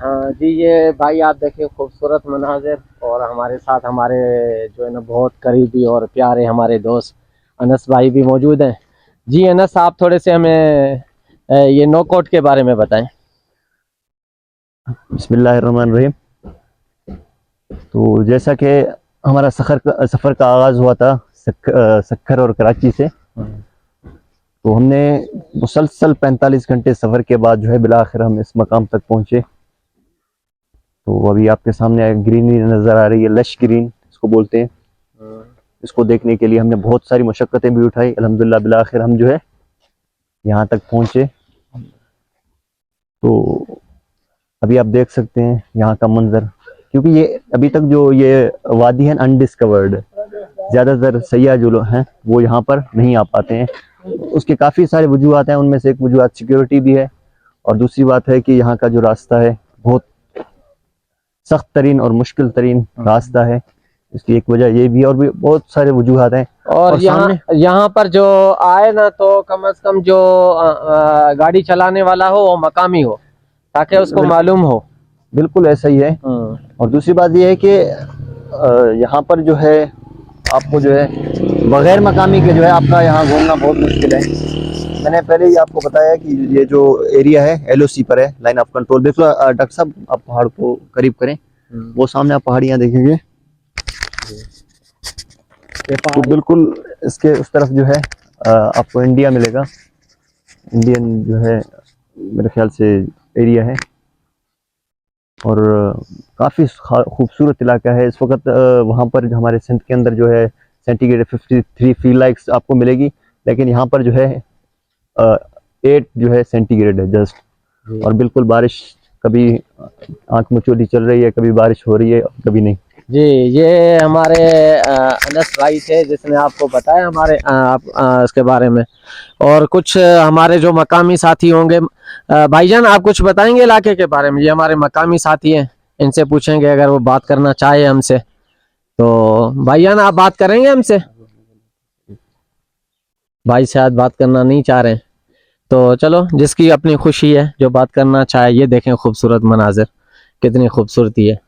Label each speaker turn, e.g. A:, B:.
A: हाँ जी, ये भाई आप देखिए खूबसूरत मनाजिर, और हमारे साथ हमारे जो है ना बहुत करीबी और प्यारे हमारे दोस्त अनस भाई भी मौजूद हैं। जी अनस, आप थोड़े से हमें ये नोकआउट के बारे में बताएं।
B: बिस्मिल्लाहिर्रहमानिर्रहीम। तो जैसा कि हमारा सफ़र का आगाज़ हुआ था सक्खर और कराची से। तो हमने मुसलसल 45 घंटे सफ़र के बाद जो है बिलाखिर हम इस मकाम तक पहुँचे। तो अभी आपके सामने ग्रीनरी नज़र आ रही है, लश ग्रीन इसको बोलते हैं। इसको देखने के लिए हमने बहुत सारी मशक्क़तें भी उठाई। अल्हम्दुलिल्लाह बिलाखिर हम जो है यहाँ तक पहुँचे। तो अभी आप देख सकते हैं यहाँ का मंजर, क्योंकि ये अभी तक जो ये वादी है अनडिस्कवर्ड, ज़्यादातर सयाह जो लोग हैं वो यहाँ पर नहीं आ पाते हैं। उसके काफ़ी सारे वजूहात हैं, उनमें से एक वजूहात सिक्योरिटी भी है, और दूसरी बात है कि यहाँ का जो रास्ता है बहुत सख्त तरीन और मुश्किल तरीन रास्ता है। इसकी एक वजह ये भी है, और भी बहुत सारे वजूहात हैं।
A: और
B: और
A: यहाँ
B: सामने
A: यहाँ पर जो आए ना, तो कम से कम जो गाड़ी चलाने वाला हो वो मकामी हो, ताकि उसको मालूम हो।
B: बिल्कुल ऐसा ही है। और दूसरी बात ये है कि यहाँ पर जो है आपको जो है बगैर मकामी के जो है आपका यहाँ घूमना बहुत मुश्किल है। मैंने पहले ही आपको बताया कि ये जो एरिया है एलओसी पर है, लाइन ऑफ कंट्रोल। बिल्कुल डॉक्टर साहब आप पहाड़ को करीब करें, वो सामने आप पहाड़ियाँ देखेंगे। तो बिल्कुल इसके उस तरफ जो है आपको इंडिया मिलेगा। इंडियन जो है मेरे ख्याल से एरिया है, और काफ़ी खूबसूरत इलाका है इस वक्त। वहाँ पर हमारे सिंध के अंदर जो है सेंटीग्रेड 53 फील लाइक्स आपको मिलेगी, लेकिन यहाँ पर जो है 8 जो है सेंटीग्रेड है जस्ट। और बिल्कुल बारिश कभी आंख मचोली चल रही है, कभी बारिश हो रही है, कभी नहीं।
A: जी, ये हमारे अनस भाई थे जिसने आपको बताया हमारे इसके बारे में। और कुछ हमारे जो मकामी साथी होंगे, भाईजान आप कुछ बताएंगे इलाके के बारे में? ये हमारे मकामी साथी हैं, इनसे पूछेंगे अगर वो बात करना चाहे हमसे। तो भाईजान आप बात करेंगे हमसे? भाई शायद बात करना नहीं चाह रहे हैं। तो चलो, जिसकी अपनी खुशी है जो बात करना चाहे। ये देखें खूबसूरत मनाजिर, कितनी खूबसूरती है।